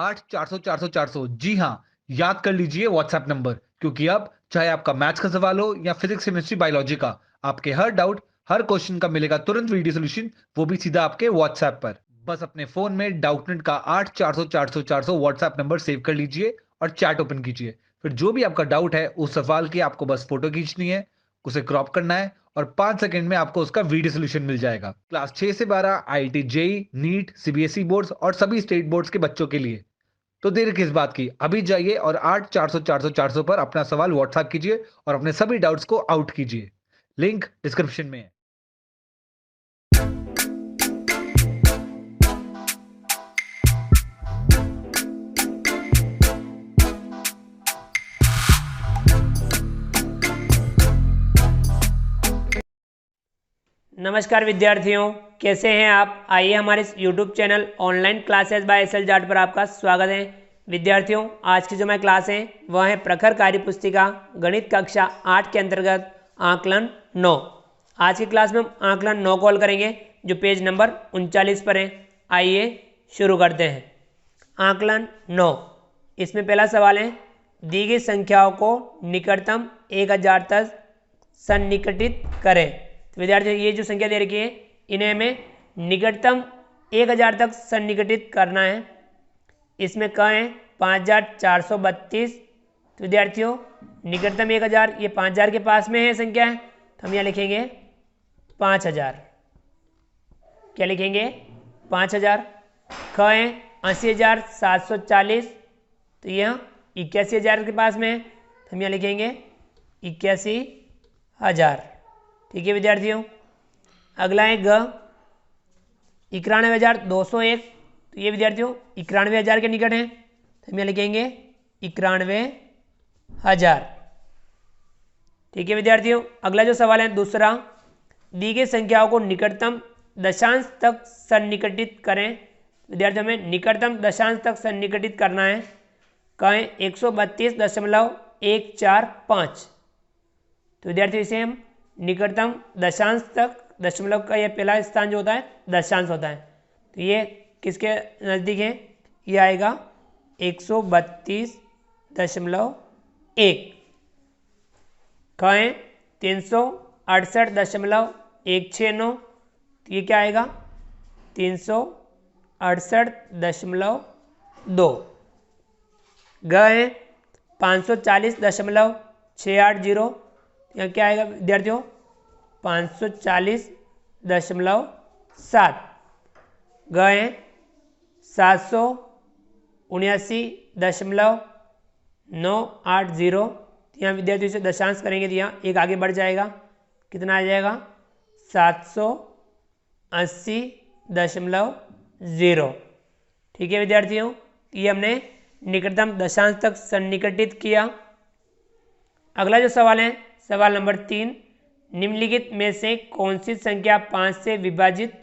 8 400 400 400। जी हाँ, याद कर लीजिए व्हाट्सएप नंबर, क्योंकि अब चाहे आपका मैथ्स का सवाल हो या फिजिक्स केमिस्ट्री बायोलॉजी का, आपके हर डाउट, हर क्वेश्चन का मिलेगा तुरंत वीडियो सोल्यूशन, वो भी सीधा आपके व्हाट्सएप पर। बस अपने फोन में डाउटनेट का 8 400 400 400 व्हाट्सएप नंबर सेव कर लीजिए और चैट ओपन कीजिए। फिर जो भी आपका डाउट है उस सवाल की आपको बस फोटो खींचनी है, उसे क्रॉप करना है और 5 सेकंड में आपको उसका वीडियो सोल्यूशन मिल जाएगा। क्लास 6 से 12 IIT JEE, NEET, CBSE boards और सभी स्टेट बोर्ड्स के बच्चों के लिए। तो देर किस बात की, अभी जाइए और 8 400 400 400 पर अपना सवाल व्हाट्सएप कीजिए और अपने सभी डाउट्स को आउट कीजिए। लिंक डिस्क्रिप्शन में है। नमस्कार विद्यार्थियों, कैसे हैं आप। आइए हमारे इस YouTube channel online classes by S L Jat पर आपका स्वागत है। विद्यार्थियों, आज की जो हमारी क्लास है वह है प्रखर कार्य पुस्तिका गणित कक्षा 8 के अंतर्गत आकलन 9। आज की क्लास में हम आकलन 9 को हल करेंगे, जो पेज नंबर 39 पर है। आइए शुरू करते हैं। आकलन 9, इसमें पहला सवाल है, दी गई संख्याओं को निकटतम 1000 तक सन्निकटित करें। तो विद्यार्थियों, ये जो संख्या दे रखी है इन्हें हमें निकटतम 1000 तक सन्निकटित करना है। इसमें क है 5432। तो विद्यार्थियों, निकटतम 1000, ये 5000 के पास में है संख्या है, तो हम यहाँ लिखेंगे 5000। क्या लिखेंगे? 5000। ख है 80740, तो यह 81000 के पास में है, तो हम यहाँ लिखेंगे 81000। ठीक है विद्यार्थियों। अगला है ग 91201। तो ये विद्यार्थियों 91000 के निकट है, तो हम यहाँ लिखेंगे 91000। ठीक है विद्यार्थियों। अगला जो सवाल है दूसरा, दी गई संख्याओं को निकटतम दशांश तक सन्निकटित करें। विद्यार्थियों में निकटतम दशांश तक सन्निकटित करना है। कहें 132.145। तो विद्यार्थियों इसे हम निकटतम दशांश तक, दशमलव का यह पहला स्थान जो होता है दशांश होता है, तो ये किसके नज़दीक है? ये आएगा 132.1। कहें 368.169। तो ये क्या आएगा? 368.2। ग है 540.680। यहाँ क्या आएगा विद्यार्थियों? 540.7। ग है 779.980। यहाँ विद्यार्थियों से दशांश करेंगे तो यहाँ एक आगे बढ़ जाएगा, कितना आ जाएगा? 780.0। ठीक है विद्यार्थियों, ये हमने निकटतम दशांश तक सन्निकटित किया। अगला जो सवाल है सवाल नंबर 3, निम्नलिखित में से कौन सी संख्या 5 से विभाजित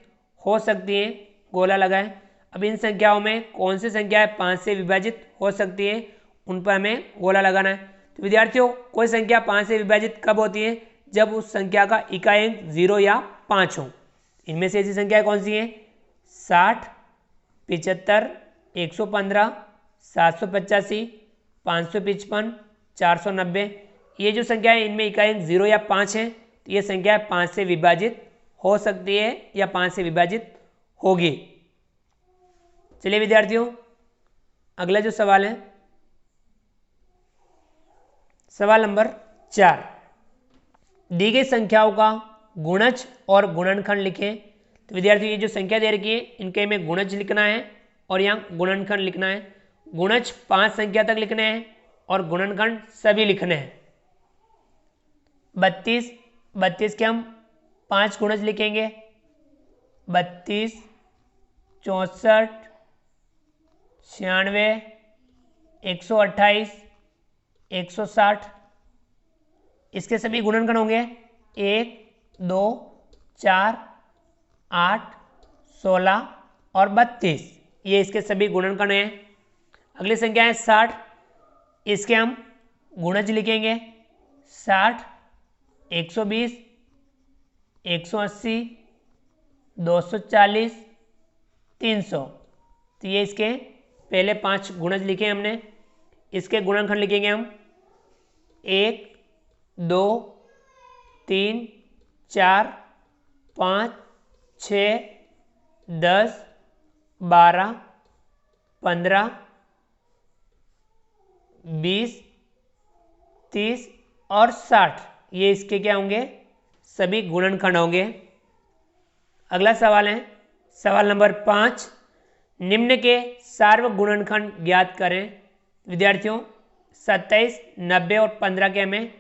हो सकती है? गोला लगाएं। अब इन संख्याओं में कौन सी संख्याएं 5 से विभाजित हो सकती है, उन पर हमें गोला लगाना है। तो विद्यार्थियों, कोई संख्या 5 से विभाजित कब होती है? जब उस संख्या का इकाई अंक 0 या 5 हो। इनमें से ऐसी संख्याएं कौन सी हैं? 60, 75, 115, 785, 555, 490। ये जो संख्या है इनमें इकाई अंक 0 या 5 है, तो ये संख्या 5 से विभाजित हो सकती है या 5 से विभाजित होगी। चलिए विद्यार्थियों, अगला जो सवाल है सवाल नंबर 4, दी गई संख्याओं का गुणज और गुणनखंड लिखें। तो विद्यार्थियों, ये जो संख्या दे रखी है इनके में गुणज लिखना है और यहाँ गुणनखंड लिखना है। गुणज 5 संख्या तक लिखने हैं और गुणनखंड सभी लिखने हैं। 32 के हम 5 गुणज लिखेंगे। 32, 64, 96, 128, 160। इसके सभी गुणनखंड होंगे 1, 2, 4, 8, 16 और 32। ये इसके सभी गुणनखंड हैं। अगली संख्या है 60, इसके हम गुणज लिखेंगे। 60, 120, 180, 240, 300। तो ये इसके पहले 5 गुणज लिखे हमने, इसके गुणनखंड लिखेंगे हम 1 2 3 4 5 6 10 12 15 20 30 और 60, ये इसके क्या होंगे, सभी गुणनखंड होंगे। अगला सवाल है सवाल नंबर 5, निम्न के सार्वक गुणनखंड ज्ञात करें। विद्यार्थियों 27, 90 और 15 के हमें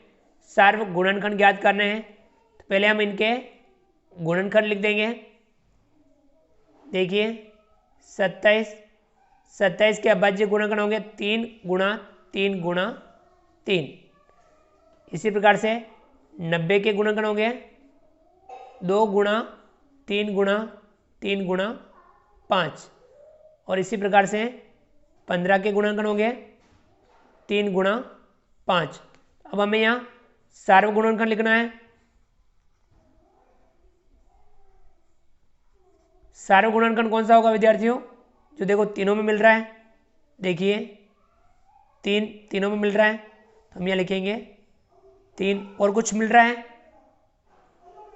सार्वक गुणनखंड ज्ञात करने हैं। तो पहले हम इनके गुणनखंड लिख देंगे। देखिए 27 के अभाज्य गुणनखंड होंगे 3 गुणा 3 गुणा 3। इसी प्रकार से 90 के गुणनखंड होंगे 2 गुणा 3 गुणा 3 गुणा 5। और इसी प्रकार से 15 के गुणनखंड होंगे 3 गुणा 5। अब हमें यहाँ सार्वक गुणनखंड लिखना है। सार्वक गुणनखंड कौन सा होगा विद्यार्थियों, जो देखो तीनों में मिल रहा है। देखिए 3 तीनों में मिल रहा है, तो हम यहाँ लिखेंगे 3 और कुछ मिल रहा है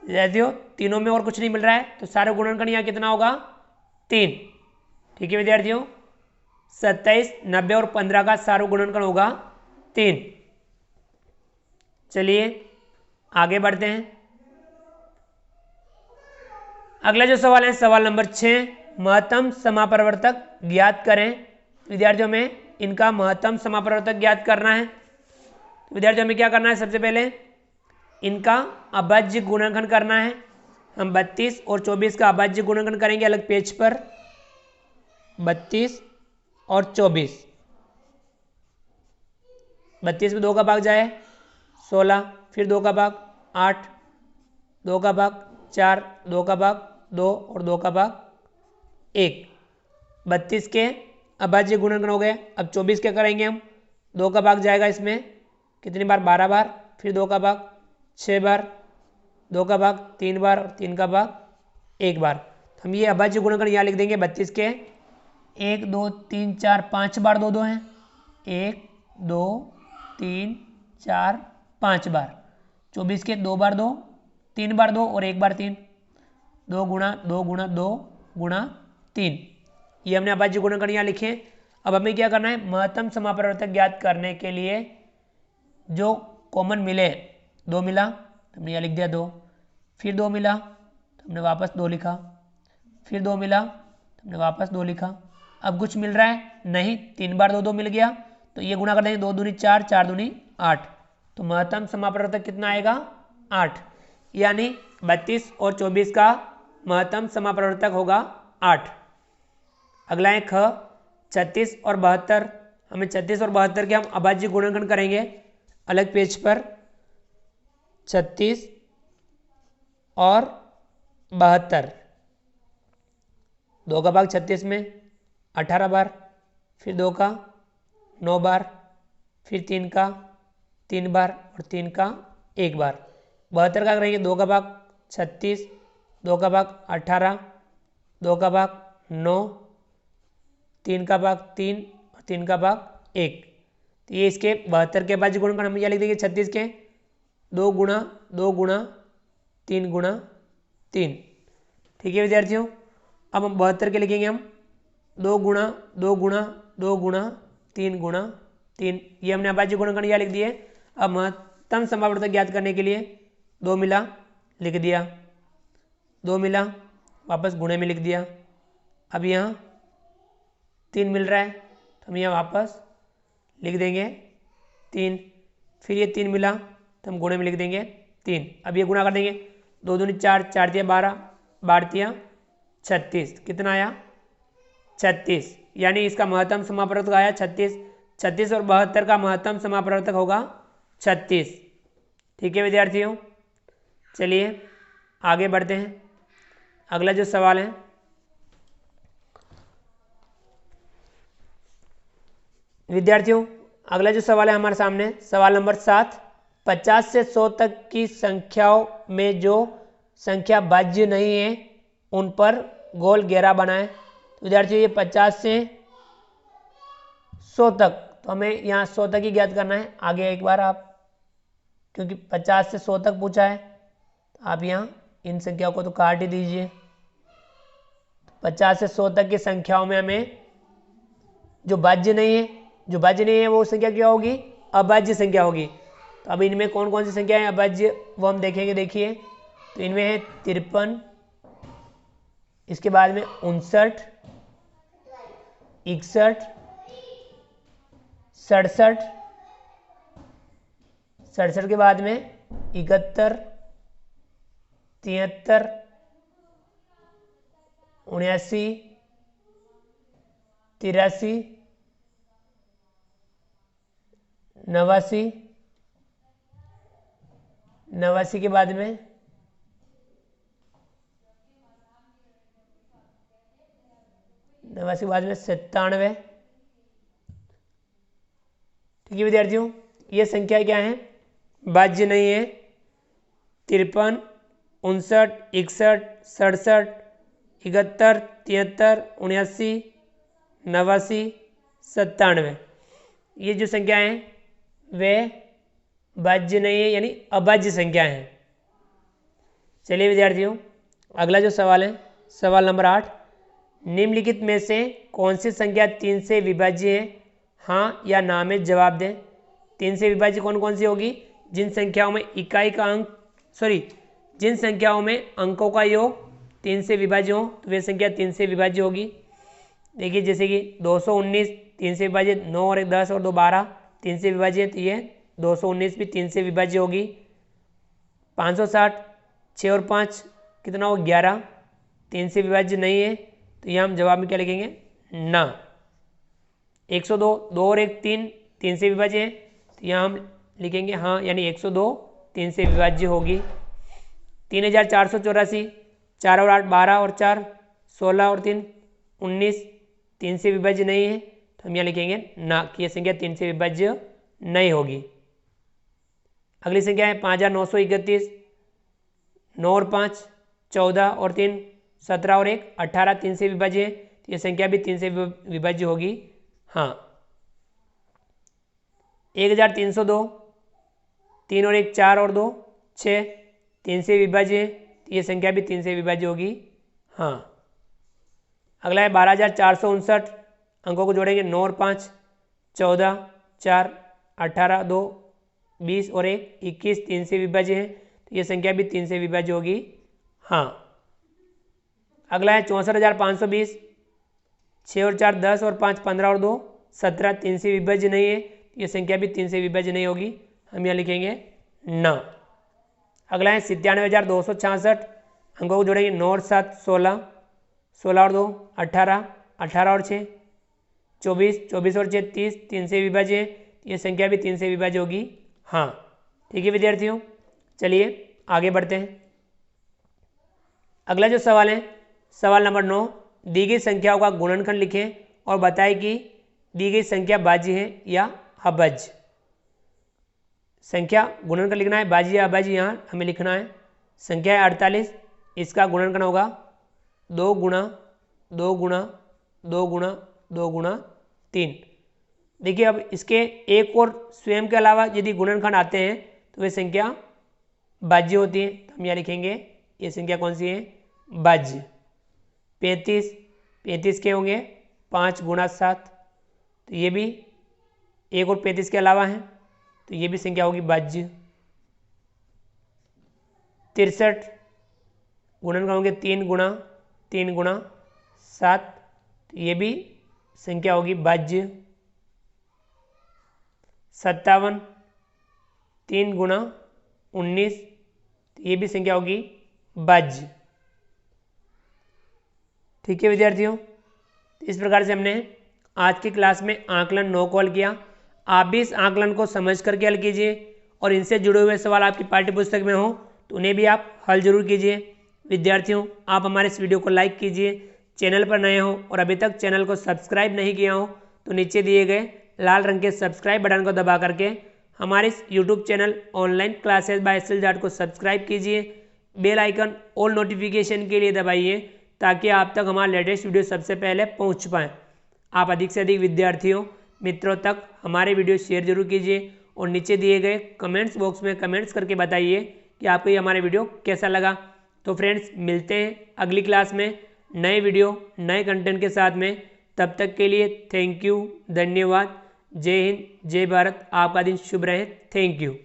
विद्यार्थियों, तीनों में और कुछ नहीं मिल रहा है, तो सार्वक गुणनखंड यहाँ कितना होगा 3। ठीक है विद्यार्थियों, 27, 90 और 15 का सार्वक गुणनखंड होगा 3। चलिए आगे बढ़ते हैं। अगला जो सवाल है सवाल नंबर 6, महत्तम समापरिवर्तक ज्ञात करें। विद्यार्थियों में इनका महत्तम समापरिवर्तक ज्ञात करना है। तो विद्यार्थियों में क्या करना है, सबसे पहले इनका अभाज्य गुणनखंड करना है। हम 32 और 24 का अभाज्य गुणनखंड करेंगे अलग पेज पर। 32 और 24, 32 में 2 का भाग जाए 16, फिर 2 का भाग 8, 2 का भाग 4, 2 का भाग 2 और 2 का भाग 1। 32 के अभाज्य गुणनखंड हो गए। अब 24 के करेंगे हम, 2 का भाग जाएगा इसमें कितनी बार, 12 बार, फिर 2 का भाग 6 बार, 2 का भाग 3 बार और 3 का भाग 1 बार। हम ये अभाज्य गुणनखंड यहाँ लिख देंगे 32 के 1 2 3 4 5 बार 2 2 हैं, 1 2 3 4 5 बार। 24 के 2 बार 2, 3 बार 2 और 1 बार 3, 2 गुणा 2 गुणा 2 गुणा 3। ये हमने अभाज्य गुणनखंड यहाँ लिखे। अब हमें क्या करना है, महत्तम समापरिवर्तक ज्ञात करने के लिए जो कॉमन मिले, 2 मिला तो हमने यहाँ लिख दिया 2, फिर 2 मिला तो हमने वापस 2 लिखा, फिर 2 मिला तो हमने वापस 2 लिखा। अब कुछ मिल रहा है नहीं, 3 बार 2 2 मिल गया, तो ये गुणा कर देंगे 2 दूनी 4, 4 दूनी 8, तो महत्तम समापरिवर्तक कितना आएगा 8। यानी 32 और 24 का महत्तम समापरिवर्तक होगा 8। अगला है ख, 36 और 72। हमें 36 और 72 के हम अभाज्य गुणनखंड करेंगे अलग पेज पर। 36 और 72, 2 का भाग 36 में 18 बार, फिर 2 का 9 बार, फिर 3 का 3 बार और 3 का 1 बार। 72 का करेंगे 2 का भाग 36, 2 का भाग 18, 2 का भाग 9, 3 का भाग 3 और 3 का भाग 1। तो ये इसके 72 के अभाज्य गुणनखंड हम यहाँ लिख देंगे 36 के 2 गुणा 2 गुणा 3 गुणा 3। ठीक है विद्यार्थियों, अब हम 72 के लिखेंगे हम 2 गुणा 2 गुणा 2 गुणा 3 गुणा 3। ये हमने अभाज्य गुणनखंड यहाँ लिख दिए। अब महत्तम समापरिवर्तक ज्ञात करने के लिए 2 मिला लिख दिया, 2 मिला वापस गुणे में लिख दिया। अब यहाँ 3 मिल रहा है तो हम यहाँ वापस लिख देंगे 3, फिर ये 3 मिला तो हम गुणे में लिख देंगे 3। अब ये गुणा कर देंगे 2 दूनी 4, 4 तिया 12, 12 तिया 36, कितना आया 36। यानी इसका महत्तम समापरिवर्तक आया 36। 36 और 72 का महत्तम समापरिवर्तक होगा 36। ठीक है विद्यार्थियों, चलिए आगे बढ़ते हैं। अगला जो सवाल है विद्यार्थियों, अगला जो सवाल है हमारे सामने सवाल नंबर 7, 50 से 100 तक की संख्याओं में जो संख्या भाज्य नहीं है उन पर गोल घेरा बनाएं। तो विद्यार्थियों ये 50 से 100 तक, तो हमें यहाँ 100 तक ही ज्ञात करना है। आगे एक बार आप, क्योंकि 50 से 100 तक पूछा है, आप यहाँ इन संख्याओं को तो काट ही दीजिए। 50 से 100 तक की संख्याओं में हमें जो भाज्य नहीं है वो संख्या क्या होगी? अभाज्य संख्या होगी। तो अब इनमें कौन कौन सी संख्या है अभाज्य, वो हम देखेंगे। देखिए, तो इनमें है 53, इसके बाद में 59, 61, 67, 67 के बाद में 71, 73, 79, 83, 89, 89 के बाद में 97। ठीक है विद्यार्थियों, ये संख्या क्या है? भाज्य नहीं है। 53, 59, 61, 67, 71, 73, 79, 89, 97, ये जो संख्या है वे भाज्य नहीं है, यानी अभाज्य संख्या है। चलिए विद्यार्थियों, अगला जो सवाल है, सवाल नंबर 8, निम्नलिखित में से कौन सी संख्या 3 से विभाज्य है? हाँ या ना में जवाब दें। 3 से विभाज्य कौन कौन सी होगी? जिन संख्याओं में जिन संख्याओं में अंकों का योग 3 से विभाज्य हो, तो वे संख्या 3 से विभाज्य होगी। देखिए, जैसे कि 219 3 से विभाज्य, 9 और 1 10 और 2 12 3 से विभाज्य, तो ये 219 भी 3 से विभाज्य होगी। 560 6 और 5 कितना हो? 11, 3 से विभाज्य नहीं है, तो यहाँ हम जवाब में क्या लिखेंगे? ना। 102 2 और 1 3 से विभाज्य है, तो यहाँ हम लिखेंगे हाँ, यानी 102 3 से विभाज्य होगी। 3484 4 और 8 12 और 4 16 और 3 19 3 से विभाज्य नहीं है, तो हम यहाँ लिखेंगे ना कि यह संख्या 3 से विभाज्य नहीं होगी। अगली संख्या है 5931 9 और 5 14 और 3 17 और 1 18 3 से विभाज्य है, तो यह संख्या भी 3 से विभाज्य होगी। हाँ। 1302 3 और 1 4 और 2 6 3 से विभाज्य है, तो यह संख्या भी 3 से विभाज्य होगी। हाँ। अगला है 12459, अंकों को जोड़ेंगे 9 और 5 14 4 18 2 20 और 1 21 3 से विभाज्य है, तो यह संख्या भी 3 से विभाज्य होगी। हाँ। अगला है 64520 6 और 4 10 और 5 15 और 2 17 3 से विभाज्य नहीं है, तो यह संख्या भी 3 से विभाज्य नहीं होगी, हम यहाँ लिखेंगे ना। अगला है 97266, अंकों को जोड़ेंगे 9 और 7 16 16 और 2 18 18 और 6 24 24 और 6 30 3 से विभाज्य है, तो यह संख्या भी 3 से विभाज्य होगी। हाँ। ठीक है विद्यार्थियों, चलिए आगे बढ़ते हैं। अगला जो सवाल है, सवाल नंबर 9, दी गई संख्याओं का गुणनखंड लिखें और बताएं कि दी गई संख्या भाज्य है या अभाज्य। संख्या गुणनखंड लिखना है, भाज्य या अभाज्य यहाँ हमें लिखना है। संख्या है 48, इसका गुणनखंड होगा 2 गुणा 2 गुणा 2 गुणा 2 गुणा 3। देखिए, अब इसके एक और स्वयं के अलावा यदि गुणनखंड आते हैं तो वे संख्या भाज्य होती है, तो हम यहाँ लिखेंगे ये संख्या कौन सी है? भाज्य। 35 के होंगे 5 गुणा 7, तो ये भी एक और 35 के अलावा है, तो ये भी संख्या होगी भाज्य। 63 गुणनखंड होंगे 3 गुणा 7, तो ये भी संख्या होगी भाज्य। 57 3 गुणा 19, तो ये भी संख्या होगी भाज्य। ठीक है विद्यार्थियों, इस प्रकार से हमने आज की क्लास में आकलन 9 को हल किया। आप भी इस आकलन को समझ करके हल कीजिए और इनसे जुड़े हुए सवाल आपकी पाठ्य पुस्तक में हो तो उन्हें भी आप हल जरूर कीजिए। विद्यार्थियों, आप हमारे इस वीडियो को लाइक कीजिए, चैनल पर नए हो और अभी तक चैनल को सब्सक्राइब नहीं किया हो तो नीचे दिए गए लाल रंग के सब्सक्राइब बटन को दबा करके हमारे इस YouTube channel online classes by SL Jat को सब्सक्राइब कीजिए। बेल आइकन ऑल नोटिफिकेशन के लिए दबाइए ताकि आप तक हमारा लेटेस्ट वीडियो सबसे पहले पहुंच पाएँ। आप अधिक से अधिक विद्यार्थियों मित्रों तक हमारे वीडियो शेयर जरूर कीजिए और नीचे दिए गए कमेंट्स बॉक्स में कमेंट्स करके बताइए कि आपको ये हमारा वीडियो कैसा लगा। तो फ्रेंड्स मिलते हैं अगली क्लास में नए वीडियो नए कंटेंट के साथ में। तब तक के लिए थैंक यू, धन्यवाद। जय हिंद, जय भारत। आपका दिन शुभ रहे। Thank you.